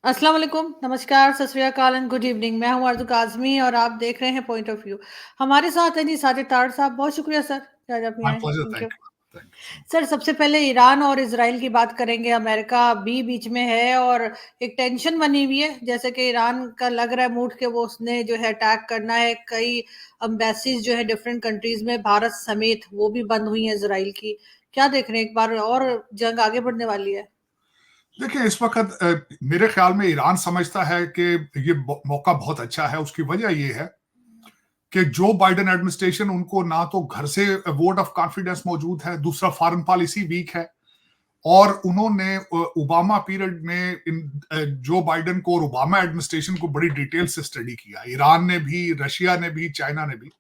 अस्सलाम वालेकुम, नमस्कार, सत श्री अकाल एंड गुड इवनिंग। मैं हूँ आरज़ू काज़मी और आप देख रहे हैं पॉइंट ऑफ व्यू। हमारे साथ हैं जी साजिद तार साहब। बहुत शुक्रिया सर कि आज आप यहाँ माय आए। Pleasure, thank you. Thank you, thank you so much. Sir, सबसे पहले ईरान और इज़राइल की बात करेंगे। अमेरिका भी बीच में है और एक टेंशन बनी हुई है, जैसे कि ईरान का लग रहा है मूड कि वो उसने जो है अटैक करना है। कई एम्बेसीज जो है डिफरेंट कंट्रीज में, भारत समेत, वो भी बंद हुई हैं इज़राइल की। क्या देख रहे हैं, एक बार और जंग आगे बढ़ने वाली है? देखिए, इस वक़्त मेरे ख़्याल में ईरान समझता है कि ये मौका बहुत अच्छा है। उसकी वजह ये है कि जो बाइडेन एडमिनिस्ट्रेशन, उनको ना तो घर से वोट ऑफ कॉन्फिडेंस मौजूद है, दूसरा फॉरेन पॉलिसी वीक है, और उन्होंने ओबामा पीरियड में जो बाइडेन को और ओबामा एडमिनिस्ट्रेशन को बड़ी डिटेल से स्टडी किया। ईरान ने भी, रशिया ने भी, चाइना ने भी,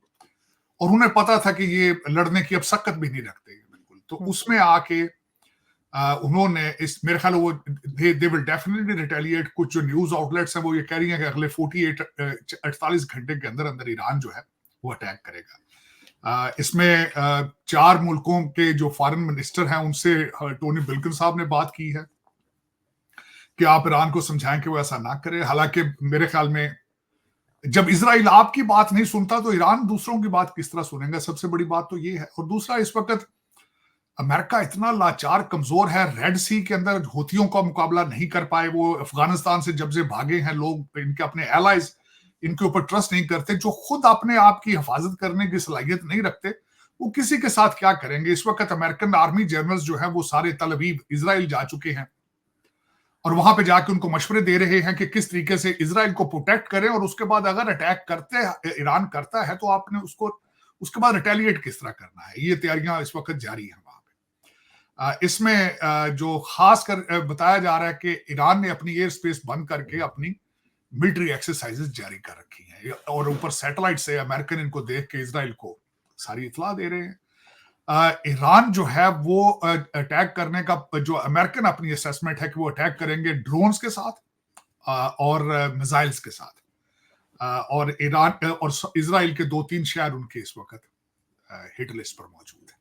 और उन्हें पता था कि ये लड़ने की अब सकत भी नहीं रखते बिल्कुल। तो हुँ। उसमें आके उन्होंने इस मेरे ख्याल वो दे विल डेफिनेटली रिटेलिएट। कुछ जो न्यूज आउटलेट्स हैं वो ये कह रही हैं कि अगले 48 घंटे के अंदर अंदर ईरान जो है वो अटैक करेगा। इसमें चार मुल्कों के जो फॉरेन मिनिस्टर हैं उनसे टोनी बिल्किन साहब ने बात की है कि आप ईरान को समझाएं कि वो ऐसा ना करे। हालांकि मेरे ख्याल में जब इजराइल आपकी बात नहीं सुनता तो ईरान दूसरों की बात किस तरह सुनेगा। सबसे बड़ी बात तो ये है। और दूसरा, इस वक्त अमेरिका इतना लाचार कमजोर है। रेड सी के अंदर हूथियों का मुकाबला नहीं कर पाए। वो अफगानिस्तान से जब से भागे हैं लोग, इनके अपने एलाइज इनके ऊपर ट्रस्ट नहीं करते। जो खुद अपने आप की हिफाजत करने की सलाहियत नहीं रखते, वो किसी के साथ क्या करेंगे। इस वक्त अमेरिकन आर्मी जनरल्स जो है वो सारे तल अवीव इजराइल जा चुके हैं और वहां पे जाके उनको मशवरे दे रहे हैं कि किस तरीके से इजराइल को प्रोटेक्ट करें, और उसके बाद अगर अटैक करते ईरान करता है तो आपने उसको उसके बाद रिटेलिएट किस तरह करना है। ये तैयारियां इस वक्त जारी हैं वहां पे। इसमें जो खास कर बताया जा रहा है कि ईरान ने अपनी एयर स्पेस बंद करके अपनी मिलिट्री एक्सरसाइजेस जारी कर रखी हैं, और ऊपर सैटेलाइट से अमेरिकन इनको देख के इजराइल को सारी इतला दे रहे हैं। ईरान जो है वो अटैक करने का जो अमेरिकन अपनी असेसमेंट है कि वो अटैक करेंगे ड्रोन्स के साथ और मिसाइल्स के साथ। और ईरान और इजराइल के दो तीन शहर उनके इस वक्त हिट लिस्ट पर मौजूद है।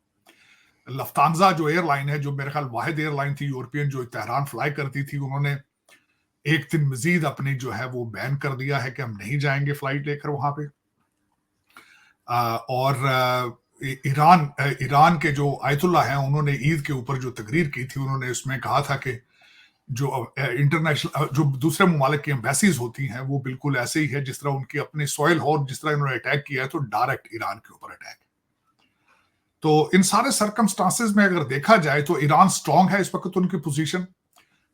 लफ्तांजा जो एयरलाइन है, जो मेरे ख्याल वाहिद एयरलाइन थी यूरोपियन जो तेहरान फ्लाई करती थी, उन्होंने एक दिन मजीद अपनी जो है वो बैन कर दिया है कि हम नहीं जाएंगे फ्लाइट लेकर वहां पे। और ईरान के जो आयतुल्ला हैं, उन्होंने ईद के ऊपर जो तकरीर की थी, उन्होंने उसमें कहा था कि जो इंटरनेशनल जो दूसरे ममालिक की एम्बेसीज होती हैं वो बिल्कुल ऐसे ही है जिस तरह उनकी अपनी सॉइल हो, और जिस तरह इन्होंने अटैक किया है तो डायरेक्ट ईरान के ऊपर अटैक। तो इन सारे सर्कमस्टांसेस में अगर देखा जाए तो ईरान स्ट्रांग है इस वक्त उनकी पोजीशन।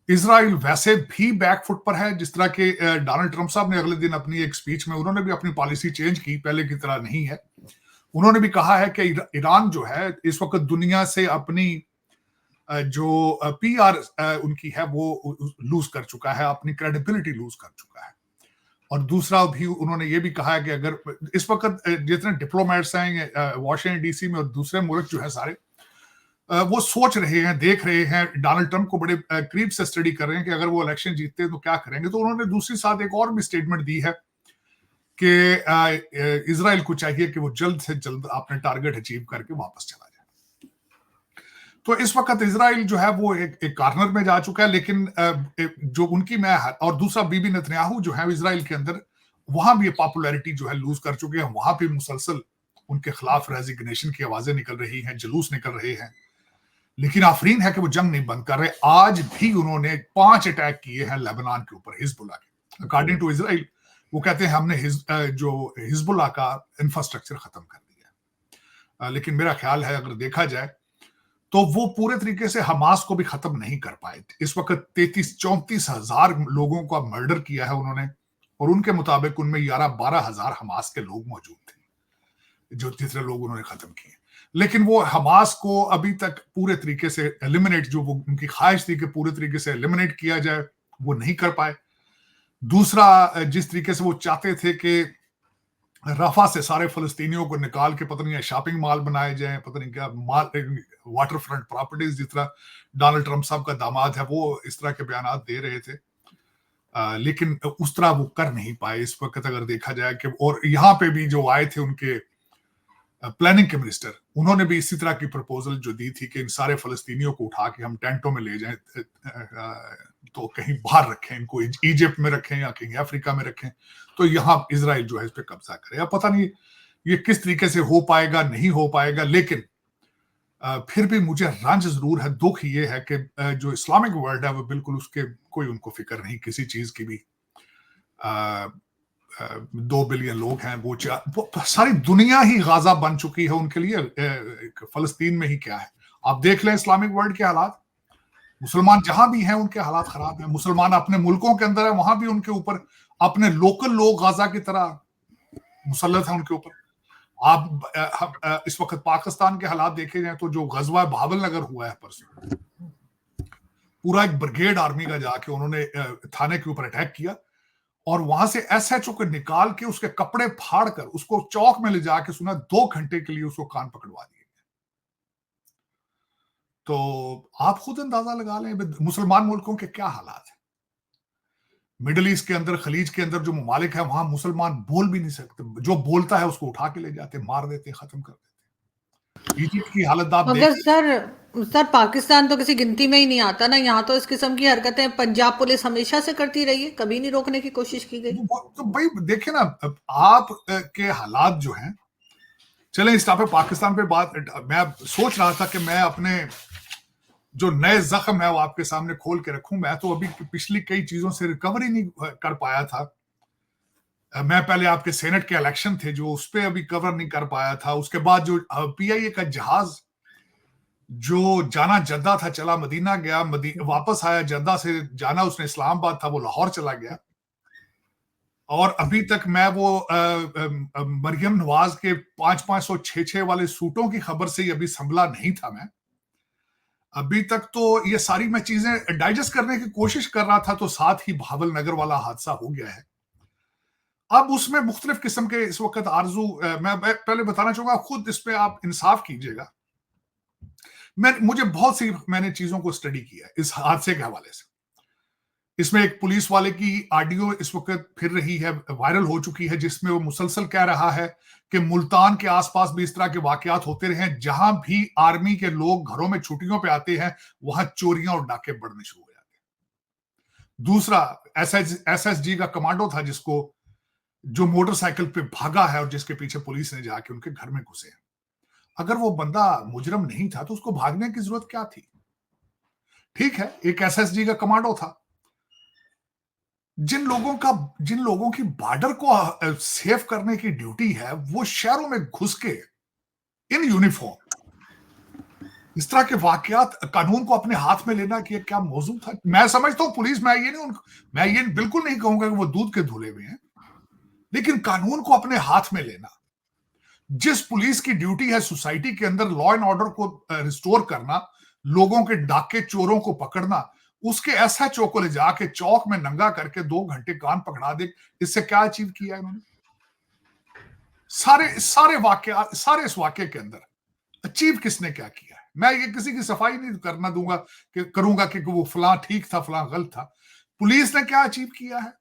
इजराइल वैसे भी बैकफुट पर है। जिस तरह के डोनाल्ड ट्रंप साहब ने अगले दिन अपनी एक स्पीच में उन्होंने भी अपनी पॉलिसी चेंज की, पहले की तरह नहीं है। उन्होंने भी कहा है कि ईरान जो है इस वक्त दुनिया से अपनी जो पीआर उनकी है वो लूज कर चुका है, अपनी क्रेडिबिलिटी लूज कर चुका है। और दूसरा भी उन्होंने ये भी कहा है कि अगर इस वक्त जितने डिप्लोमेट्स हैं वॉशिंगटन डीसी में और दूसरे मुल्क जो है सारे, वो सोच रहे हैं, देख रहे हैं, डोनाल्ड ट्रंप को बड़े करीब से स्टडी कर रहे हैं कि अगर वो इलेक्शन जीतते हैं तो क्या करेंगे। तो उन्होंने दूसरी साथ एक और भी स्टेटमेंट दी है कि इजराइल को चाहिए कि वो जल्द से जल्द अपने टारगेट अचीव करके वापस चला जाए। तो इस वक्त इजराइल जो है वो एक कॉर्नर में जा चुका है। लेकिन जो उनकी मैं, और दूसरा बीबी नेतन्याहू जो है इजराइल के अंदर, वहां भी पॉपुलैरिटी जो है लूज कर चुके हैं। वहां भी मुसलसल उनके खिलाफ रेजिग्नेशन की आवाजें निकल रही हैं, जुलूस निकल रहे हैं। लेकिन आफरीन है कि वो जंग नहीं बंद कर रहे। आज भी उन्होंने 5 अटैक किए हैं लेबनान के ऊपर हिजबुल्लाह के। अकॉर्डिंग टू इजराइल, वो कहते हैं हमने जो हिजबुल्लाह का इंफ्रास्ट्रक्चर खत्म कर दिया। लेकिन मेरा ख्याल है अगर देखा जाए तो वो पूरे तरीके से हमास को भी खत्म नहीं कर पाए। इस वक्त 33-34 हजार लोगों का मर्डर किया है उन्होंने, और उनके मुताबिक उनमें 11-12 हजार हमास के लोग मौजूद थे, जो जितने लोग उन्होंने खत्म किए। लेकिन वो हमास को अभी तक पूरे तरीके से एलिमिनेट, जो वो उनकी ख्वाहिश थी कि पूरे तरीके से एलिमिनेट किया जाए, वो नहीं कर पाए। दूसरा, जिस तरीके से वो चाहते थे कि रफा से सारे फलस्तीनियों को निकाल के पता नहीं शॉपिंग मॉल बनाए जाए, पता नहीं क्या मॉल, वाटर फ्रंट प्रॉपर्टीज, जिस तरह डोनाल्ड ट्रंप साहब का दामाद है वो इस तरह के बयान दे रहे थे। लेकिन उस तरह वो कर नहीं पाए इस वक्त अगर देखा जाए कि। और यहाँ पे भी जो आए थे उनके प्लानिंग के मिनिस्टर, उन्होंने भी इसी तरह की प्रपोजल जो दी थी कि इन सारे फलस्तीनियों को उठा के हम टेंटों में ले जाएं तो कहीं बाहर रखें इनको, इजिप्ट में रखें या कहीं अफ्रीका में रखें, तो यहाँ इजराइल जो है इस पर कब्जा करे। अब पता नहीं ये किस तरीके से हो पाएगा, नहीं हो पाएगा, लेकिन फिर भी मुझे रंज जरूर है, दुख ये है कि जो इस्लामिक वर्ल्ड है वो बिल्कुल उसके कोई उनको फिक्र नहीं किसी चीज की भी। 2 बिलियन लोग हैं, वो सारी दुनिया ही गाजा बन चुकी है उनके लिए। फलस्तीन में ही क्या है, आप देख लें इस्लामिक वर्ल्ड के हालात, मुसलमान जहां भी हैं उनके हालात खराब हैं। मुसलमान अपने मुल्कों के अंदर है, वहां भी उनके ऊपर अपने लोकल लोग गाजा की तरह मुसल्लत है उनके ऊपर। आप इस वक्त पाकिस्तान के हालात देखे जाए तो जो गजवा भावल नगर हुआ है परसों, पूरा एक ब्रिगेड आर्मी का जाके उन्होंने थाने के ऊपर अटैक किया और वहां से एसएचओ को निकाल के उसके कपड़े फाड़ कर उसको चौक में ले जाके सुना 2 घंटे के लिए उसको कान पकड़वा दिए। तो आप खुद अंदाजा लगा लें मुसलमान मुल्कों के क्या हालात है। मिडिल ईस्ट के अंदर, खलीज के अंदर जो ममालिक है वहां मुसलमान बोल भी नहीं सकते, जो बोलता है उसको उठा के ले जाते, मार देते, खत्म कर देते। इजिप्ट की हालत आप मगर देख। सर पाकिस्तान तो किसी गिनती में ही नहीं आता ना। यहाँ तो इस किस्म की हरकतें पंजाब पुलिस हमेशा से करती रही है, कभी नहीं रोकने की कोशिश की गई। तो भाई देखे ना, आप के हालात जो हैं, चले इस पे पाकिस्तान पे बात, मैं सोच रहा था कि मैं अपने जो नए जख्म है वो आपके सामने खोल के रखूं। मैं तो अभी पिछली कई चीजों से रिकवरी नहीं कर पाया था। मैं पहले आपके सेनेट के इलेक्शन थे जो उस पर अभी कवर नहीं कर पाया था। उसके बाद जो पीआईए का जहाज जो जाना जद्दा था चला मदीना गया, वापस आया जद्दा से, जाना उसने इस्लामाबाद था वो लाहौर चला गया। और अभी तक मैं वो मरियम नवाज के 500-500 600 वाले सूटों की खबर से ही अभी संभला नहीं था मैं अभी तक। तो ये सारी मैं चीजें डाइजेस्ट करने की कोशिश कर रहा था, तो साथ ही भावल नगर वाला हादसा हो गया है। अब उसमें मुख्तलिफ किस्म के इस वक्त आरजू, मैं पहले बताना चाहूंगा, खुद इस पे आप इंसाफ कीजिएगा। मैंने चीजों को स्टडी किया इस हादसे के हवाले से। इसमें एक पुलिस वाले की ऑडियो इस वक्त फिर रही है, वायरल हो चुकी है, जिसमें वो मुसलसल कह रहा है कि मुल्तान के आसपास भी इस तरह के वाकयात होते रहे हैं, जहां भी आर्मी के लोग घरों में छुट्टियों पे आते हैं वहां चोरियां और डाके बढ़ने शुरू हो जाते हैं। दूसरा एसएसजी का कमांडो था जिसको, जो मोटरसाइकिल पे भागा है और जिसके पीछे पुलिस ने जाके उनके घर में घुसे। अगर वो बंदा मुजरम नहीं था तो उसको भागने की जरूरत क्या थी? ठीक है, एक एसएसजी का कमांडो था। जिन लोगों की बॉर्डर को सेव करने की ड्यूटी है, वो शहरों में घुस के इन यूनिफॉर्म इस तरह के वाकयात, कानून को अपने हाथ में लेना कि क्या मौजूद था। मैं समझता हूं पुलिस, मैं ये बिल्कुल नहीं कहूंगा कि वो दूध के धुले हुए हैं, लेकिन कानून को अपने हाथ में लेना, जिस पुलिस की ड्यूटी है सोसाइटी के अंदर लॉ एंड ऑर्डर को रिस्टोर करना, लोगों के डाके चोरों को पकड़ना, उसके एसएचओ को ले जाके चौक में नंगा करके 2 घंटे कान पकड़ा दे, इससे क्या अचीव किया इन्होंने? सारे इस वाक्य के अंदर अचीव किसने क्या किया है? मैं ये किसी की सफाई नहीं करूंगा कि वो फलां ठीक था फलां गलत था। पुलिस ने क्या अचीव किया है?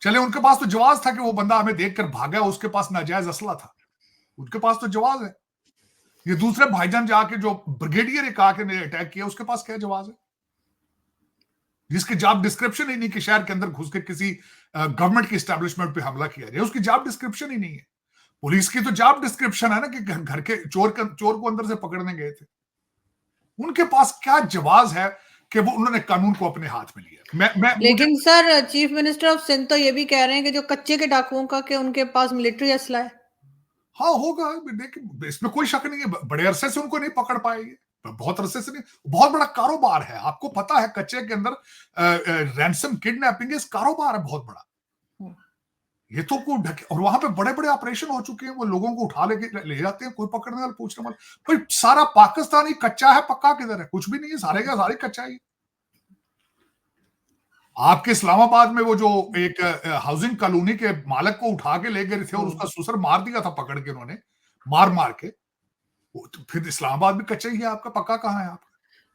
चले उनके पास तो जवाब था कि वो बंदा हमें देखकर भागा, उसके पास नाजायज असला था, उनके पास तो जवाब है। ये दूसरे भाईजान जाके जो ब्रिगेडियर एक आके ने अटैक किया, उसके पास क्या जवाब है? जिसके जॉब डिस्क्रिप्शन ही नहीं कि शहर के अंदर घुस के किसी गवर्नमेंट की एस्टेब्लिशमेंट पे हमला किया जाए, उसकी जॉब डिस्क्रिप्शन ही नहीं है। पुलिस की तो जॉब डिस्क्रिप्शन है ना कि घर के चोर को अंदर से पकड़ने गए थे। उनके पास क्या जवाब है कि वो उन्होंने कानून को अपने हाथ में लिया? लेकिन sir chief minister of Sindh तो ये भी कह रहे हैं कि जो कच्चे के डाकुओं का कि उनके पास मिलिट्री असला है। हाँ होगा, देखिए इसमें कोई शक नहीं है। बड़े अरसे से उनको नहीं पकड़ पाएंगे, बहुत अरसे से नहीं। बहुत बड़ा कारोबार है, आपको पता है, कच्चे के अंदर रैंसम किडनैपिंग इस कारोबार है बहुत बड़ा। ये तो को ढके, और वहां पे बड़े बड़े ऑपरेशन हो चुके हैं, वो लोगों को उठा ले जाते हैं, कोई पकड़ने वाला पूछने वाला। भाई सारा पाकिस्तान ही कच्चा है, पक्का किधर है? कुछ भी नहीं है, सारे का सारे कच्चा ही। आपके इस्लामाबाद में वो जो एक हाउसिंग कॉलोनी के मालिक को उठा के ले गए थे और उसका ससुर मार दिया था पकड़ के उन्होंने, मार के। तो फिर इस्लामाबाद भी कच्चा ही है आपका, पक्का कहाँ है आपका?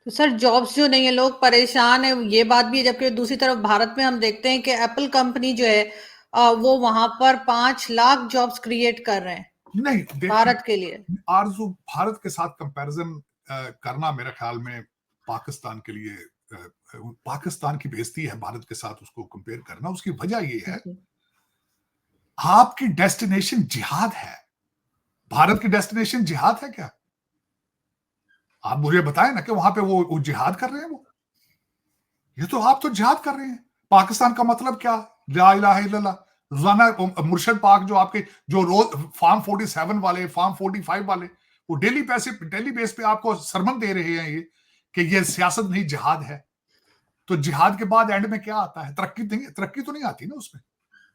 तो सर जॉब्स जो नहीं है, लोग परेशान है, ये बात भी है। जबकि दूसरी तरफ भारत में हम देखते हैं कि एप्पल कंपनी जो है वो वहां पर 5 लाख जॉब्स क्रिएट कर रहे हैं नहीं, भारत के लिए। आरजू, भारत के साथ कंपैरिजन करना मेरे ख्याल में पाकिस्तान के लिए पाकिस्तान की बेइज्जती है भारत के साथ उसको कंपेयर करना। उसकी वजह ये है, जी। आपकी डेस्टिनेशन जिहाद है। भारत की डेस्टिनेशन जिहाद है क्या? आप मुझे बताएं ना कि वहां पे वो जिहाद कर रहे हैं। वो ये तो आप तो जिहाद कर रहे हैं। पाकिस्तान का मतलब क्या? ला इलाहा इल्लल्लाह। रोजाना मुर्शद पाक जो आपके जो रोज फार्म 47 वाले, फार्म 45 वाले, वो डेली बेस पे आपको सरमन दे रहे हैं ये कि ये सियासत नहीं जिहाद है। तो जिहाद के बाद एंड में क्या आता है? तरक्की तो नहीं आती ना उसमें।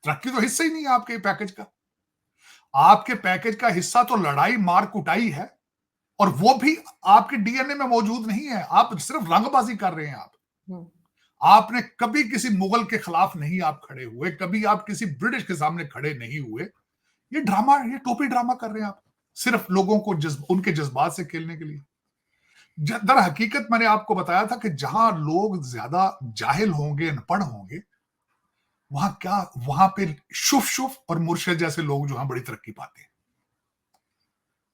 तरक्की तो हिस्सा ही नहीं है आपके पैकेज का। आपके पैकेज का हिस्सा तो लड़ाई मार कुटाई है, और वो भी आपके डीएनए में मौजूद नहीं है। आप सिर्फ रंगबाजी कर रहे हैं। आपने कभी किसी मुगल के खिलाफ नहीं आप खड़े हुए, कभी आप किसी ब्रिटिश के सामने खड़े नहीं हुए। ये ड्रामा, ये टोपी ड्रामा कर रहे हैं आप, सिर्फ लोगों को उनके जज्बात से खेलने के लिए। दर हकीकत मैंने आपको बताया था कि जहां लोग ज्यादा जाहिल होंगे, अनपढ़ होंगे, वहां पे शुफ शुफ और मुर्शद जैसे लोग जो हैं बड़ी तरक्की पाते हैं।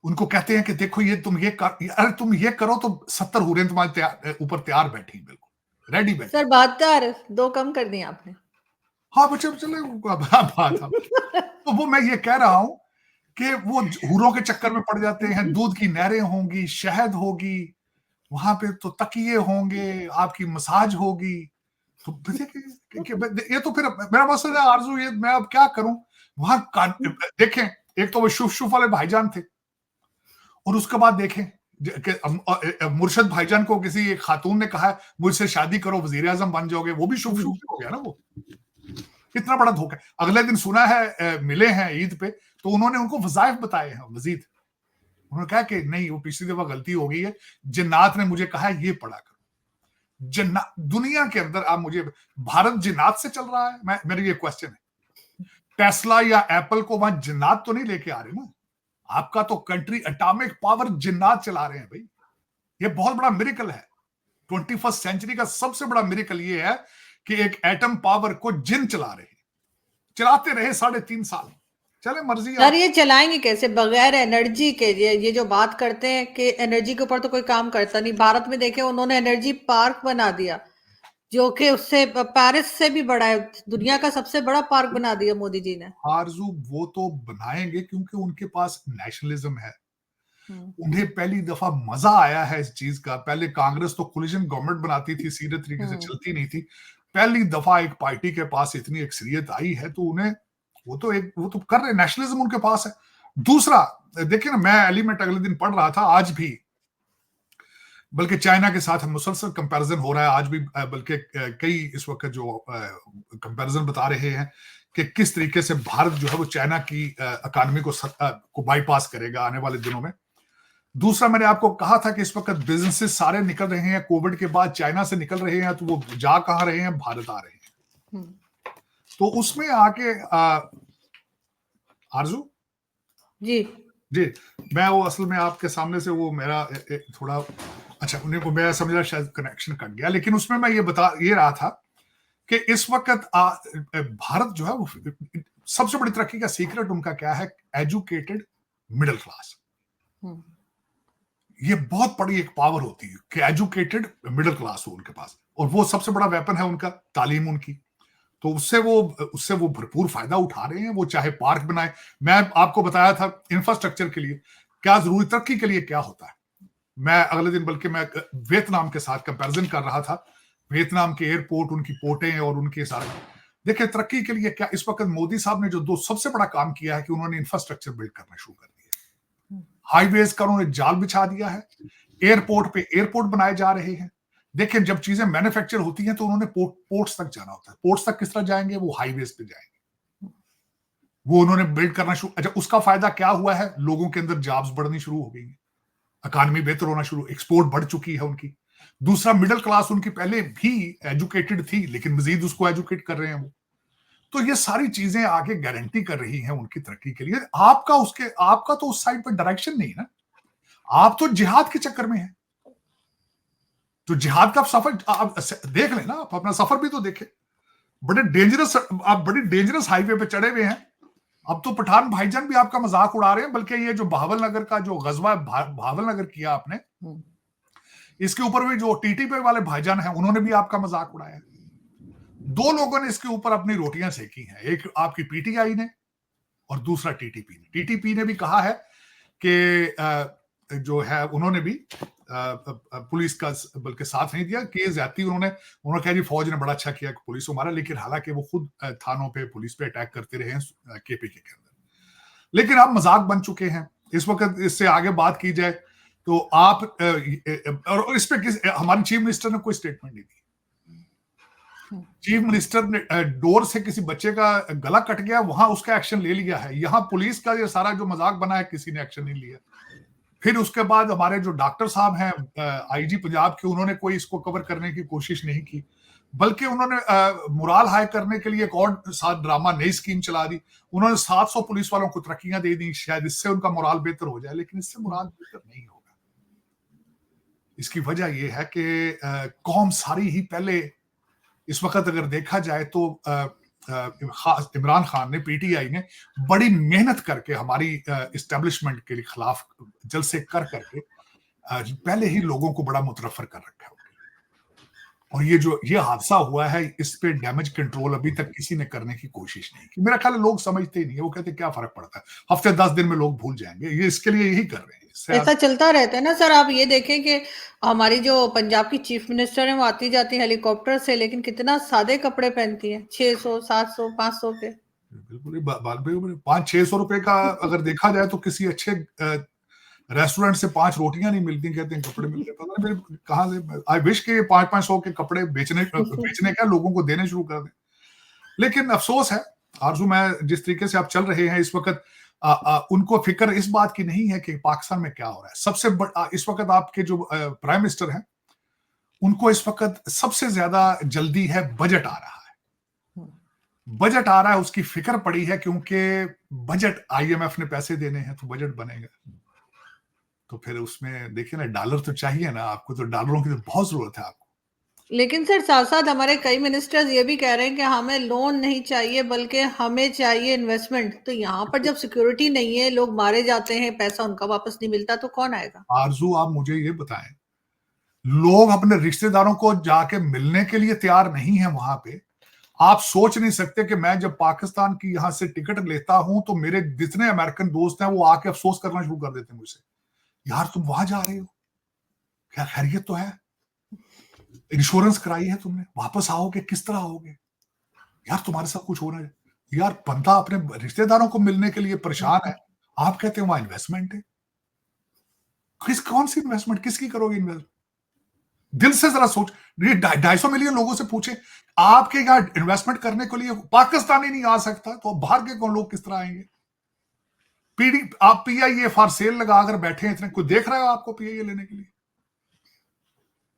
उनको कहते हैं कि देखो ये तुम ये कर, अरे तुम ये करो तो 70 हुरें तुम्हारे ऊपर तैयार बैठी, बिल्कुल रेडी बैठी। सर 72 2 कम कर दी आपने। हाँ बच्चे चले बात हम। तो वो मैं ये कह रहा हूं कि वो हूरों के चक्कर में पड़ जाते हैं। दूध की नहरें होंगी, शहद होगी, वहां पे तो तकिए होंगे, आपकी मसाज होगी। तो ये तो फिर मेरा मसला है आरजू, ये मैं अब क्या करूं? देखें, एक तो वो शुफ शुफ वाले भाईजान थे, और उसके बाद देखें मुर्शद भाईजान को किसी एक खातून ने कहा मुझसे शादी करो, वजीर आजम बन जाओगे। वो भी शुफ शुफ हो गया ना। वो कितना बड़ा धोखा। अगले दिन सुना है मिले हैं ईद पे, तो उन्होंने उनको वजाइफ बताए हैं मजीद। उन्होंने कहा कि नहीं, वो पिछली दफा गलती हो गई है, जिन्नात ने मुझे कहा ये पढ़ा करो। जिन्नात दुनिया के अंदर, आप मुझे, भारत जिन्नात से चल रहा है? मेरी ये क्वेश्चन है। टेस्ला या एप्पल को वहां जिन्नात तो नहीं लेके आ रहे ना। आपका तो कंट्री एटॉमिक पावर जिन्नात चला रहे हैं भाई। ये बहुत बड़ा मिरेकल है। 21st सेंचुरी का सबसे बड़ा मिरेकल ये है कि एक एटम पावर को जिन चला रहे हैं। चलाते रहे 3.5 साल, चले मर्जी। सर ये चलाएंगे कैसे बगैर एनर्जी के? ये जो बात करते हैं कि एनर्जी के ऊपर तो कोई काम करता नहीं। भारत में देखे उन्होंने एनर्जी पार्क बना दिया, जो कि उससे पेरिस से भी बड़ा है। दुनिया का सबसे बड़ा पार्क बना दिया मोदी जी ने। आरजू वो तो बनाएंगे क्योंकि उनके पास नेशनलिज्म है। उन्हें पहली दफा मजा आया है इस चीज का। पहले कांग्रेस तो कोलिशन गवर्नमेंट बनाती थी, सीधे तरीके से चलती नहीं थी। पहली दफा एक पार्टी के पास इतनी अक्सरियत आई है, तो उन्हें वो तो कर रहे, नेशनलिज्म उनके पास है। दूसरा देखिए ना, मैं एलिमेंट अगले दिन पढ़ रहा था, आज भी, बल्कि चाइना के साथ मुसलसल कंपैरिजन हो रहा है आज भी। बल्कि कई इस वक्त जो कंपैरिजन बता रहे हैं कि किस तरीके से भारत जो है वो चाइना की इकोनॉमी को बाईपास करेगा आने वाले दिनों में। दूसरा, मैंने आपको कहा था कि इस वक्त बिजनेसेस सारे निकल रहे हैं कोविड के बाद, चाइना से निकल रहे हैं, तो वो जा कहां रहे हैं? भारत आ रहे हैं। तो उसमें आके आरजू जी मैं वो असल में आपके सामने से वो मेरा थोड़ा अच्छा, उन्हें को मैं समझा शायद कनेक्शन कट गया, लेकिन उसमें मैं ये रहा था कि इस वक्त भारत जो है वो सबसे बड़ी तरक्की का सीक्रेट उनका क्या है? Educated middle class. ये बहुत बड़ी एक पावर होती है कि एजुकेटेड मिडिल क्लास हो उनके पास, और वो सबसे बड़ा वेपन है उनका तालीम उनकी। तो उससे वो भरपूर फायदा उठा रहे हैं। वो चाहे पार्क बनाए, मैं आपको बताया था इंफ्रास्ट्रक्चर के लिए क्या जरूरी, तरक्की के लिए क्या होता है। मैं अगले दिन बल्कि मैं वियतनाम के साथ कंपैरिजन कर रहा था, वियतनाम के एयरपोर्ट, उनकी पोर्टें और उनके सारे। देखिए तरक्की के लिए क्या, इस वक्त मोदी साहब ने जो दो सबसे बड़ा काम किया है कि उन्होंने इंफ्रास्ट्रक्चर बिल्ड करना शुरू कर दिया। हाईवेज का उन्होंने जाल बिछा दिया है, एयरपोर्ट पे एयरपोर्ट बनाए जा रहे हैं। देखिए जब चीजें मैन्युफैक्चर होती हैं तो उन्होंने पोर्ट्स तक जाना होता है। पोर्ट्स तक किस तरह जाएंगे? वो हाईवेज पे जाएंगे। वो उन्होंने बिल्ड करना शुरू। अच्छा, उसका फायदा क्या हुआ है? लोगों के अंदर जॉब्स बढ़नी शुरू हो गई है, इकोनॉमी बेहतर होना शुरू, एक्सपोर्ट बढ़ चुकी है उनकी। दूसरा, मिडिल क्लास उनकी पहले भी एजुकेटेड थी, लेकिन मजीद उसको एजुकेट कर रहे हैं वो। तो ये सारी चीजें आगे गारंटी कर रही हैं उनकी तरक्की के लिए। आपका तो उस साइड पर डायरेक्शन नहीं ना। आप तो जिहाद के चक्कर में हैं। तो जिहाद का सफर आप देख लेना, आप अपना सफर भी तो देखें। आप बड़ी डेंजरस हाईवे पे चढ़े हुए हैं। अब तो पठान भाईजान भी आपका मजाक उड़ा रहे हैं। बल्कि ये जो बहावल नगर का जो गजवा बहावल नगर किया आपने, इसके ऊपर भी जो टीटीपी वाले भाईजान हैं उन्होंने भी आपका मजाक उड़ाया। दो लोगों ने इसके ऊपर अपनी रोटियां सेकी हैं, एक आपकी पीटीआई ने और दूसरा टीटीपी ने। टीटीपी ने भी कहा है कि जो है उन्होंने भी पुलिस का बल्कि साथ नहीं दिया, कि ज्यादती उन्होंने कहा जी फौज ने बड़ा अच्छा किया पुलिस को मारा, लेकिन हालांकि वो खुद थानों पे पुलिस पे अटैक करते रहे हैं केपीके के अंदर। लेकिन अब मजाक बन चुके हैं इस वक्त। इससे आगे बात की जाए तो आप और इस पे हमारे चीफ मिनिस्टर ने कोई स्टेटमेंट नहीं दी। चीफ मिनिस्टर ने डोर से किसी बच्चे का गला कट गया, वहां उसका एक्शन ले लिया है। यहां पुलिस का ये सारा जो मजाक बना है किसी ने एक्शन नहीं लिया। फिर उसके बाद हमारे जो डॉक्टर साहब हैं आईजी पंजाब के, उन्होंने कोई इसको कवर करने की कोशिश नहीं की, बल्कि उन्होंने मुराल हाई करने के लिए एक और साथ ड्रामा, नई स्कीम चला दी। उन्होंने 700 पुलिस वालों को तरक्कियां दे दी, शायद इससे उनका मुराल बेहतर हो जाए, लेकिन इससे मुराल बेहतर नहीं होगा। इसकी वजह यह है कि कौम सारी ही पहले, इस वक्त अगर देखा जाए तो इमरान खान ने, पीटीआई ने बड़ी मेहनत करके हमारी इस्टेब्लिशमेंट के लिए खिलाफ जलसे कर करके पहले ही लोगों को बड़ा मुतरफर कर रखा है। और ये हादसा हुआ है, इस पे डैमेज कंट्रोल अभी तक किसी ने करने की कोशिश नहीं की। मेरा ख्याल है लोग समझते ही नहीं है, वो कहते क्या फर्क पड़ता है, हफ्ते 10 दिन में लोग भूल जाएंगे। ये इसके लिए यही कर रहे हैं। ऐसा चलता रहता है ना सर। आप ये देखें कि हमारी जो पंजाब की चीफ मिनिस्टर है वो आती जाती है हेलीकॉप्टर से, लेकिन कितना सादे कपड़े पहनती है, 600 700 500 के। बिल्कुल 500-600 रुपए का अगर देखा जाए तो किसी अच्छे रेस्टोरेंट से 5 रोटियां नहीं मिलती, कहते हैं कपड़े मिलते हैं। पता नहीं कहां से। आई विश के 500-500 के कपड़े बेचने का लोगों को देने शुरू कर दें। लेकिन अफसोस है आरजू, मैं जिस तरीके से आप चल रहे हैं इस वक्त, उनको फिक्र इस बात की नहीं है कि पाकिस्तान में क्या हो रहा है। सबसे बड़ा इस वक्त आपके जो प्राइम मिनिस्टर हैं, उनको इस वक्त सबसे ज्यादा जल्दी है, बजट आ रहा है। बजट आ रहा है, उसकी फिक्र पड़ी है, क्योंकि बजट IMF ने पैसे देने हैं तो बजट बनेगा। तो फिर उसमें देखिए ना, डॉलर तो चाहिए ना आपको, तो डॉलरों की तो बहुत जरूरत है आपको। लेकिन सर साथ साथ हमारे कई मिनिस्टर्स ये भी कह रहे हैं कि हमें लोन नहीं चाहिए बल्कि हमें चाहिए इन्वेस्टमेंट। तो यहाँ पर जब सिक्योरिटी नहीं है, लोग मारे जाते हैं, पैसा उनका वापस नहीं मिलता, तो कौन आएगा? आरजू आप मुझे ये बताएं, लोग अपने रिश्तेदारों को जाके मिलने के लिए तैयार नहीं है वहां पे। आप सोच नहीं सकते कि मैं जब पाकिस्तान की यहां से टिकट लेता हूं तो मेरे जितने अमेरिकन दोस्त हैं वो आके अफसोस करना शुरू कर देते हैं मुझसे, यार तुम वहां जा रहे हो, क्या खैरियत तो है, इंश्योरेंस कराई है तुमने, वापस आओगे किस तरह आओगे, यार तुम्हारे साथ कुछ हो रहा है। यार बंदा अपने रिश्तेदारों को मिलने के लिए परेशान है, आप कहते हैं वहां इन्वेस्टमेंट है। कौन सी इन्वेस्टमेंट, किसकी करोगे इन्वेस्टमेंट? दिल से जरा सोच। 250 मिलियन लोगों से पूछे, आपके यहां इन्वेस्टमेंट करने के लिए पाकिस्तानी नहीं आ सकता, तो बाहर के कौन लोग किस तरह आएंगे? आप PIA फॉर सेल लगाकर बैठे हैं, इतने कोई देख रहा है आपको PIA लेने के लिए?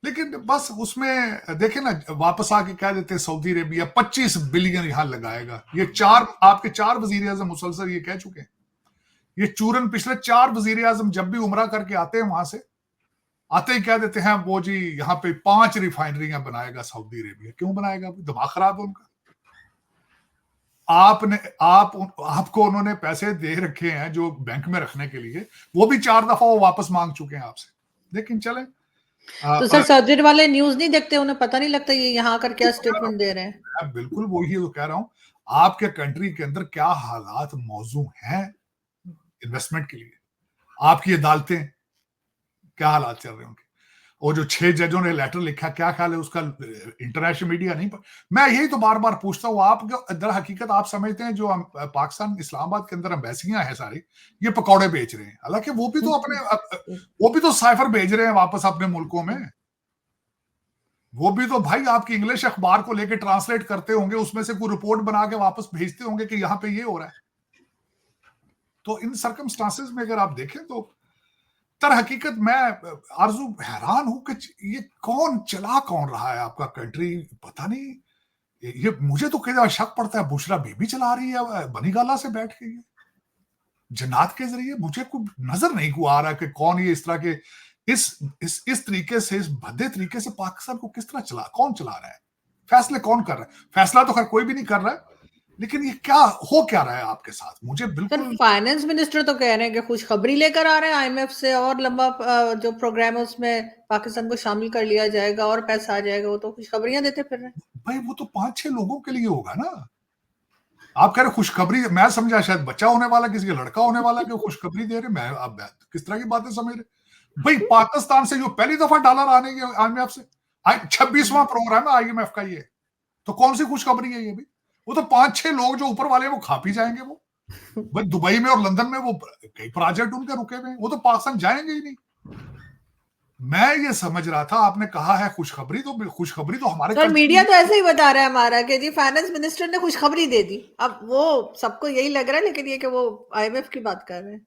लेकिन बस उसमें देखे ना, वापस आके कह देते हैं सऊदी अरेबिया 25 बिलियन यहां लगाएगा। ये आपके 4 वजीर आजम मुसलसल ये कह चुके हैं। ये चूरन पिछले 4 वजीर आजम जब भी उमरा करके आते हैं, वहां से आते ही कह देते हैं वो जी यहाँ पे 5 रिफाइनरियां बनाएगा सऊदी अरेबिया। क्यों बनाएगा? दिमाग खराब है उनका। आपको उन्होंने पैसे दे रखे हैं जो बैंक में रखने के लिए, वो भी 4 दफा वो वापस मांग चुके हैं आपसे। लेकिन चले तो सर सऊदी वाले न्यूज नहीं देखते, उन्हें पता नहीं लगता ये यहाँ कर क्या स्टेटमेंट दे रहे हैं? मैं बिल्कुल वही तो कह रहा हूं, आपके कंट्री के अंदर क्या हालात मौजूद हैं इन्वेस्टमेंट के लिए। आपकी अदालतें क्या हालात चल रहे हैं उनके। और जो 6 जजों ने लेटर लिखा, क्या ख्याल है उसका? इंटरनेशनल मीडिया नहीं मैं यही तो बार बार पूछता हूँ, आप दर हकीकत आप समझते हैं जो पाकिस्तान इस्लामाबाद के अंदर एम्बेसियां हैं सारी, ये पकौड़े बेच रहे हैं? हालांकि वो भी तो साइफर भेज रहे हैं वापस अपने मुल्कों में। वो भी तो भाई आपकी इंग्लिश अखबार को लेके ट्रांसलेट करते होंगे, उसमें से कोई रिपोर्ट बना के वापस भेजते होंगे कि यहां पे ये हो रहा है। तो इन सर्कमस्टांसेस में अगर आप देखें तो तर हकीकत मैं आरजू हैरान हूं कि ये कौन रहा है आपका कंट्री, पता नहीं। ये मुझे तो कई शक पड़ता है बुशरा बीबी चला रही है बनीगाला से बैठ के, जन्नात के जरिए। मुझे कुछ नजर नहीं को आ रहा कि कौन ये इस तरह के इस तरीके से, इस भद्दे तरीके से पाकिस्तान को किस तरह कौन चला रहा है, फैसले कौन कर रहा है? फैसला तो खैर कोई भी नहीं कर रहा है, लेकिन ये क्या हो क्या रहा है आपके साथ, मुझे सर बिल्कुल। फाइनेंस मिनिस्टर तो कह रहे हैं कि खुशखबरी लेकर आ रहे हैं आईएमएफ से, और लंबा जो प्रोग्राम है उसमें पाकिस्तान को शामिल कर लिया जाएगा और पैसा आ जाएगा, वो तो खुशखबरियां देते फिर रहे हैं। भाई वो तो 5-6 लोगों के लिए होगा ना। आप कह रहे खुशखबरी, मैं समझा शायद बच्चा होने वाला, किसी का लड़का होने वाला, कि खुशखबरी दे रहे। मैं अब किस तरह की बातें समझ रहे भाई? पाकिस्तान से जो पहली दफा डॉलर आने के आईएमएफ से, 26वां प्रोग्राम है आईएमएफ का ये, तो कौन सी खुशखबरी है ये भी? वो तो 5-6 लोग जो ऊपर वाले वो खा पी जाएंगे। वो भाई दुबई में और लंदन में वो कई प्रोजेक्ट उनके रुके हुए हैं, वो तो पाकिस्तान जाएंगे ही नहीं। मैं ये समझ रहा था आपने कहा है खुशखबरी, तो खुशखबरी तो हमारे सर कल्चर मीडिया में। तो ऐसे ही बता रहा है हमारा कि जी फाइनेंस मिनिस्टर ने खुशखबरी दे दी, अब वो सबको यही लग रहा है, लेकिन ये कि वो आईएमएफ की बात कर रहे हैं।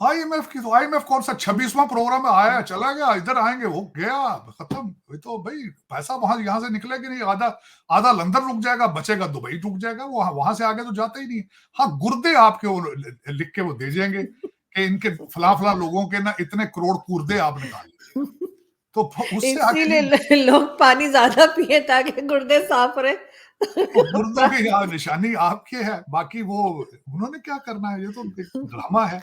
आईएमएफ की तो आईएमएफ कौन सा 26वां प्रोग्राम में आया चला गया, इधर आएंगे वो गया खत्म। ये तो भाई पैसा वहां यहां से निकलेगा नहीं, आधा आधा लंदन रुक जाएगा, बचेगा दुबई रुक जाएगा, वो वहां से आगे तो जाता ही नहीं। हाँ गुर्दे आपके वो लिख के वो दे जाएंगे कि इनके फला फला लोगों के ना इतने करोड़ गुर्दे आप निकाल लीजिए, तो उससे आगे नहीं। इसीलिए लोग पानी ज्यादा पिए ताकि गुर्दे साफ रहे। तो गुर्दों की निशानी आपके है, बाकी वो उन्होंने क्या करना है, ये तो एक ड्रामा है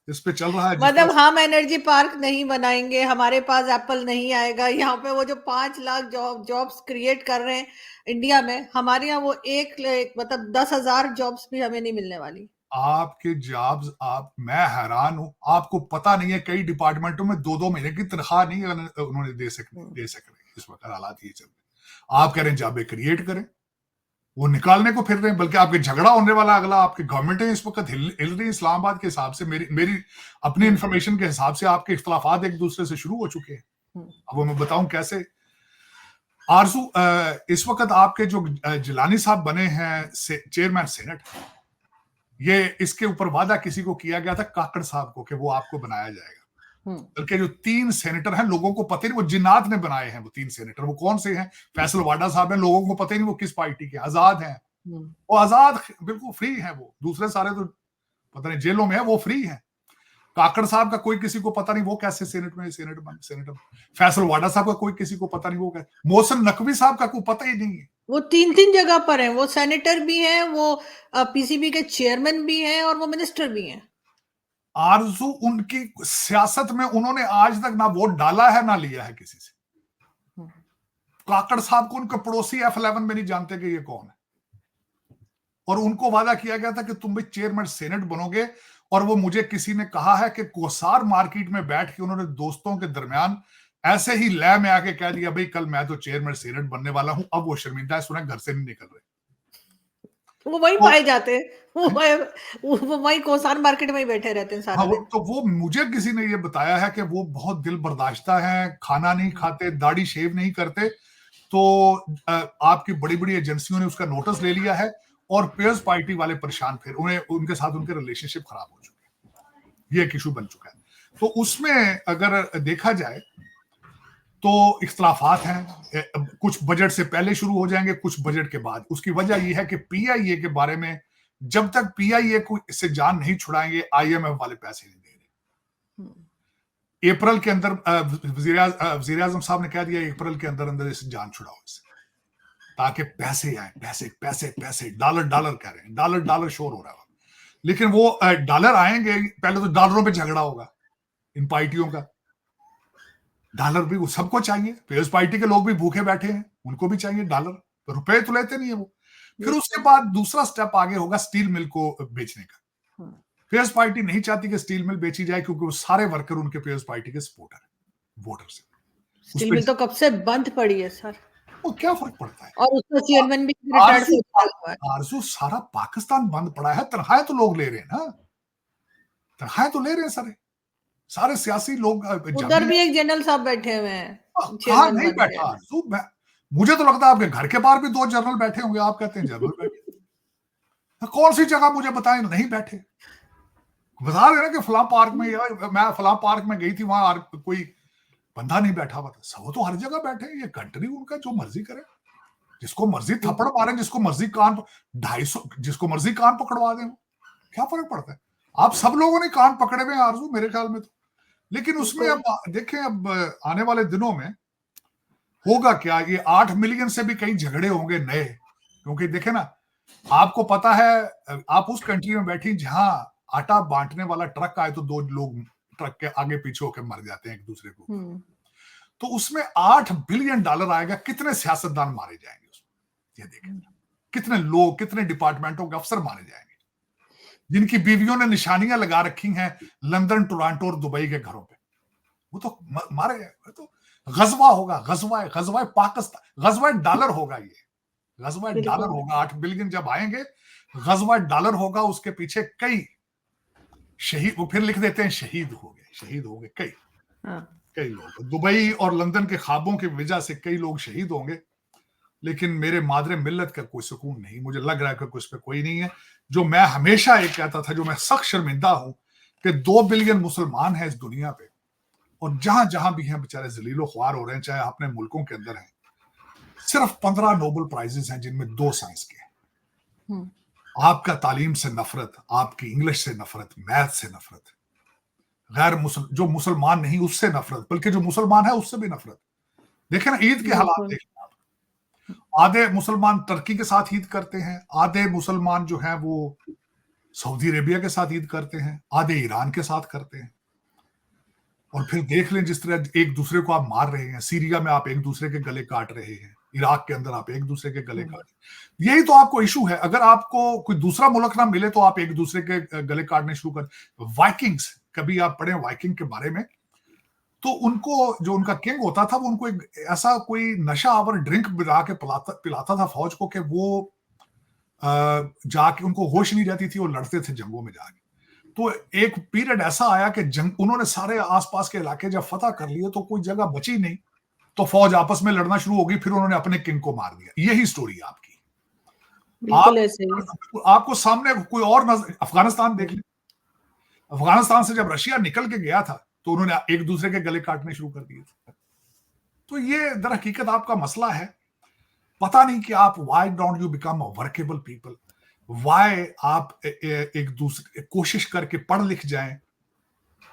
इस पे चल रहा है जिस तरह मतलब हम एनर्जी पार्क नहीं बनाएंगे, हमारे पास एप्पल नहीं आएगा, यहाँ पे वो जो 5 लाख जॉब्स क्रिएट कर रहे हैं इंडिया में, हमारे यहाँ वो मतलब 10,000 जॉब्स भी हमें नहीं मिलने वाली। आपके जॉब्स। आप मैं हैरान हूं, आपको पता नहीं है कई डिपार्टमेंटों में 2-2 महीने की तनख्वाह नहीं उन्होंने दे सक रहे इस वक्त हालात ये चल रहे। आप कह रहे हैं जॉबें क्रिएट करें, वो निकालने को फिर रहे हैं। बल्कि आपके झगड़ा होने वाला अगला, आपकी गवर्नमेंट इस वक्त हिल रही इस्लामाबाद के हिसाब से, मेरी मेरी अपनी इंफॉर्मेशन के हिसाब से आपके इख्तलाफात एक दूसरे से शुरू हो चुके हैं। अब वो मैं बताऊं कैसे। आरजू, इस वक्त आपके जो जिलानी साहब बने हैं चेयरमैन सेनेट, ये इसके ऊपर वादा किसी को किया गया था काकड़ साहब को कि वो आपको बनाया जाएगा। बल्कि जो 3 सेनेटर हैं लोगों को पता नहीं, वो जिन्नात ने बनाए हैं वो 3 सेनेटर, वो कौन से हैं? फैसल वाडा साहब हैं, लोगों को पता ही नहीं वो किस पार्टी के, आजाद हैं। वो आजाद बिल्कुल फ्री है, वो दूसरे सारे तो पता नहीं जेलों में है, वो फ्री है। काकड़ साहब का कोई किसी को पता नहीं वो कैसे सेनेटर। फैसल वाडा साहब का कोई किसी को पता नहीं वो कैसे। मोहसिन नकवी साहब का कोई पता ही नहीं है। वो 3-3 जगह पर हैं, वो सेनेटर भी हैं, वो पीसीबी के चेयरमैन भी हैं, और वो मिनिस्टर भी हैं। आरजू उनकी सियासत में उन्होंने आज तक ना वोट डाला है ना लिया है किसी से। काकड़ साहब को उनके पड़ोसी F11 में नहीं जानते कि ये कौन है, और उनको वादा किया गया था कि तुम भी चेयरमैन सेनेट बनोगे। और वो मुझे किसी ने कहा है कि कोसार मार्केट में बैठ के उन्होंने दोस्तों के दरमियान ऐसे ही लय में आके कह दिया भाई कल मैं तो चेयरमैन सेनेट बनने वाला हूं। अब वो शर्मिंदा है, सुना घर से नहीं निकल रहे। वो वहीं तो पाए जाते हैं, वो वहीं कोसान मार्केट में ही बैठे रहते हैं हाँ, सारा दिन। तो वो मुझे किसी ने ये बताया है कि वो बहुत दिल बर्दाश्ता है, खाना नहीं खाते, दाढ़ी शेव नहीं करते। तो आपकी बड़ी बड़ी एजेंसियों ने उसका नोटिस ले लिया है, और पीयर्स पार्टी वाले परेशान, फिर उन्हें उनके साथ उनके रिलेशनशिप खराब हो चुके हैं, ये एक इशू बन चुका है। तो उसमें अगर देखा जाए तो इख्तलाफात हैं, कुछ बजट से पहले शुरू हो जाएंगे, कुछ बजट के बाद। उसकी वजह यह है कि पीआईए के बारे में जब तक पीआईए को इससे जान नहीं छुड़ाएंगे, आईएमएफ वाले पैसे नहीं दे रहे। अप्रैल के अंदर वजीर आजम साहब ने कह दिया अप्रैल के अंदर अंदर इसे जान छुड़ाओ इससे, ताकि पैसे आए, पैसे पैसे पैसे, डॉलर डॉलर कह रहे हैं, डॉलर डॉलर शोर हो रहा है। लेकिन वो डॉलर आएंगे, पहले तो डॉलरों पे झगड़ा होगा इन पार्टियों का। डॉलर भी सबको चाहिए, पीएस पार्टी के लोग भी भूखे बैठे हैं, उनको भी चाहिए डॉलर, तो रुपए तो लेते नहीं है वो। फिर उसके बाद दूसरा स्टेप आगे होगा स्टील मिल को बेचने का। पीएस पार्टी नहीं चाहती कि स्टील मिल बेची जाए, क्योंकि वो सारे वर्कर उनके पीएस पार्टी के सपोर्टर है, वोटर से। स्टील मिल तो कब से बंद पड़ी है सर, वो क्या फर्क पड़ता है? और उसका चेयरमैन भी रिटायर्ड हो चुका है। आरजू सारा पाकिस्तान बंद पड़ा है, तनख्वाहें तो लोग ले रहे हैं ना, तनख्वाहें तो ले रहे हैं सारे सियासी लोग। उधर भी एक जनरल साहब बैठे हुए हैं, कहा चेयरमैन नहीं बन बैठा के। आरजू, मुझे तो लगता है आपके घर के बाहर भी 2 जनरल बैठे होंगे, आप कहते हैं जनरल बैठे। कौन सी जगह मुझे बताएं नहीं बैठे? बता रहे ना कि फलां पार्क में, मैं फलां पार्क में गई थी, वहां कोई बंदा नहीं बैठा हुआ था। सब तो हर जगह बैठे हैं, ये कंट्री उनका, जो मर्जी करे, जिसको मर्जी थप्पड़ मारे, जिसको मर्जी कान 250, जिसको मर्जी कान पकड़वा दें, क्या फर्क पड़ता है? आप सब लोगों ने कान पकड़े हुए हैं आरजू, मेरे ख्याल में तो। लेकिन उसमें अब देखें, अब आने वाले दिनों में होगा क्या, ये 8 मिलियन से भी कई झगड़े होंगे नए, क्योंकि देखे ना आपको पता है, आप उस कंट्री में बैठी जहां आटा बांटने वाला ट्रक आए तो 2 लोग ट्रक के आगे पीछे होकर मर जाते हैं एक दूसरे को, तो उसमें $8 बिलियन आएगा, कितने सियासतदान मारे जाएंगे उसमें, ये देखें कितने लोग, कितने डिपार्टमेंटों के अफसर मारे जाएंगे जिनकी बीवियों ने निशानियां लगा रखी हैं लंदन, टोरंटो और दुबई के घरों पे, वो तो मारे गए। तो गजवा होगा, गजवा पाकिस्तान, गजवा डॉलर होगा, ये गजवा डॉलर होगा। 8 बिलियन जब आएंगे, गजवा डॉलर होगा, उसके पीछे कई शहीद, वो फिर लिख देते हैं शहीद हो गए कई लोग। दुबई और लंदन के ख्वाबों की वजह से कई लोग शहीद होंगे, लेकिन मेरे मादरे मिल्लत का कोई सुकून नहीं। मुझे लग रहा है कि उस पर कोई नहीं है। जो मैं हमेशा ये कहता था, जो मैं सख्त शर्मिंदा हूं कि 2 बिलियन मुसलमान हैं इस दुनिया पे, और जहां जहां भी हैं बेचारे जलीलो ख्वार हो रहे हैं, चाहे अपने मुल्कों के अंदर हैं। सिर्फ 15 नोबेल प्राइजेस हैं जिनमें 2 साइंस के हैं। आपका तालीम से नफरत, आपकी इंग्लिश से नफरत, मैथ से नफरत, जो मुसलमान नहीं उससे नफरत, बल्कि जो मुसलमान है उससे भी नफरत। देखें ना ईद के हालात, देखें आप, आधे मुसलमान टर्की के साथ ईद करते हैं, आधे मुसलमान जो हैं वो सऊदी अरेबिया के साथ ईद करते हैं, आधे ईरान के साथ करते हैं। और फिर देख लें जिस तरह एक दूसरे को आप मार रहे हैं, सीरिया में आप एक दूसरे के गले काट रहे हैं, इराक के अंदर आप एक दूसरे के गले काट रहे हैं। यही तो आपको इशू है। अगर आपको कोई दूसरा मुल्क ना मिले तो आप एक दूसरे के गले काटने शुरू कर। वाइकिंग्स, कभी आप पढ़े वाइकिंग के बारे में, तो उनको जो उनका किंग होता था, वो उनको एक ऐसा कोई नशा आवर ड्रिंक पिला के पिलाता था फौज को, कि वो जाके उनको होश नहीं रहती थी, वो लड़ते थे जंगों में जाके। तो एक पीरियड ऐसा आया कि उन्होंने सारे आसपास के इलाके जब फतह कर लिए तो कोई जगह बची नहीं, तो फौज आपस में लड़ना शुरू हो गई, फिर उन्होंने अपने किंग को मार दिया। यही स्टोरी है आपकी। आपको सामने कोई और अफगानिस्तान देख लें। अफगानिस्तान से जब रशिया निकल के गया था तो उन्होंने एक दूसरे के गले काटने शुरू कर दिए थे। तो ये दर हकीकत आपका मसला है। पता नहीं कि आप why don't you become a workable people, why आप एक दूसरे कोशिश करके पढ़ लिख जाएं,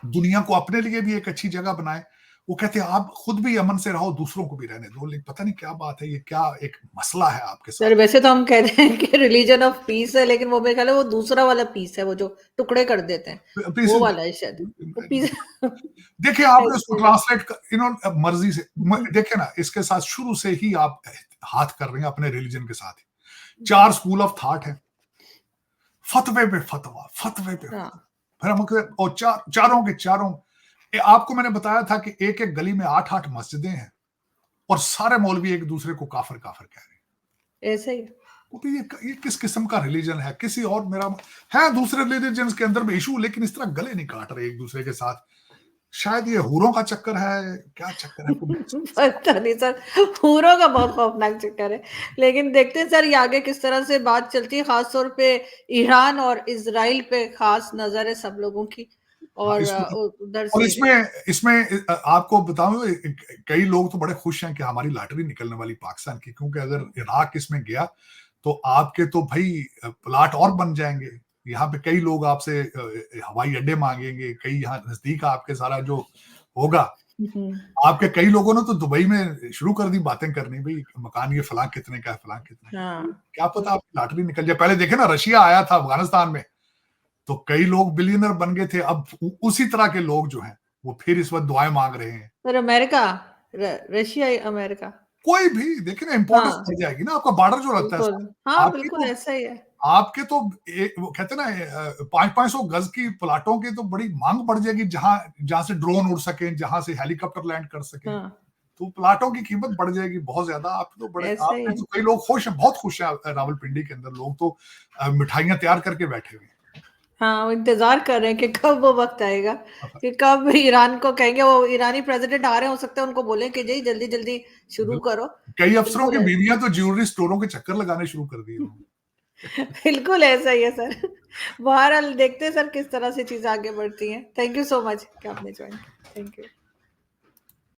दुनिया को अपने लिए भी एक अच्छी जगह बनाएं। वो कहते हैं आप खुद भी अमन से रहो, दूसरों को भी रहने दो। लेकिन पता नहीं क्या बात है, ये क्या एक मसला है आपके साथ। सर वैसे तो हम कहते हैं कि रिलीजन ऑफ पीस है, लेकिन वो मेरे ख्याल है वो दूसरा वाला पीस है, वो जो टुकड़े कर देते हैं, वो वाला है शायद वो पीस। देखिए आपने उसको ट्रांसलेट मर्जी से देखिए ना, इसके साथ शुरू से ही आप हाथ कर रहे हैं अपने रिलीजन के साथ। 4 स्कूल ऑफ थॉट है, फतवे पे फतवा, फतवे पे फिर हम, और चारों के चारों, आपको मैंने बताया था कि एक एक गली में 8-8 मस्जिदें हैं और सारे मौलवी एक दूसरे को काफिर काफिर कह रहे हैं। ऐसे ही तो ये किस किस्म का रिलीजन है? किसी और मेरा है दूसरे रिलीजन के अंदर भी इशू, लेकिन इस तरह गले नहीं काट रहे एक दूसरे के साथ। शायद ये हूरों का चक्कर है, क्या चक्कर है? पता नहीं सर, हूरों का बहुत खौफनाक चक्कर है। लेकिन देखते हैं सर ये आगे किस तरह से बात चलती है। खास तौर पे ईरान और इजराइल पे खास नजर है सब लोगों की। और उधर से इसमें आपको बताऊं, कई लोग तो बड़े खुश हैं कि हमारी लॉटरी निकलने वाली पाकिस्तान की, क्योंकि अगर इराक इसमें गया तो आपके तो भाई प्लाट और बन जाएंगे। यहाँ पे कई लोग आपसे हवाई अड्डे मांगेंगे, कई यहाँ नजदीक आपके सारा जो होगा। आपके कई लोगों ने तो दुबई में शुरू कर दी बातें करनी, भाई मकान ये फलां कितने का है, फलां कितने का। क्या पता आपकी लॉटरी निकल जाए। पहले देखे ना, रशिया आया था अफगानिस्तान में तो कई लोग बिलियनर बन गए थे। अब उसी तरह के लोग जो हैं वो फिर इस वक्त दुआएं मांग रहे हैं। सर अमेरिका, रशिया, अमेरिका, कोई भी देखे ना, इंपॉर्टेंस बढ़ जाएगी ना। आपका बॉर्डर जो लगता है, हाँ बिल्कुल ऐसा ही है। आपके तो वो कहते हैं ना 500-500 गज की प्लाटों की तो बड़ी मांग बढ़ जाएगी, जहां से ड्रोन उड़ सके, जहां से हेलीकॉप्टर लैंड कर सके। तो प्लाटों की कीमत बढ़ जाएगी बहुत ज्यादा। आप तो बड़े, आप तो कई लोग खुश हैं, बहुत खुश हैं रावलपिंडी के अंदर। लोग तो मिठाइयां तैयार करके बैठे हुए हैं। हाँ, वो इंतजार कर रहे हैं कि कब वो वक्त आएगा कि कब ईरान को कहेंगे, वो ईरानी प्रेसिडेंट आ रहे हैं, हो सकता है उनको बोले कि जी जल्दी जल्दी शुरू करो। कई अफसरों की बीवियां तो ज्वेलरी स्टोरों के चक्कर लगाने शुरू कर दिए। बिल्कुल ऐसा ही है सर। बहरहाल देखते हैं सर किस तरह से चीजें आगे बढ़ती हैं। थैंक यू सो मच कि आपने ज्वाइन किया। Thank you.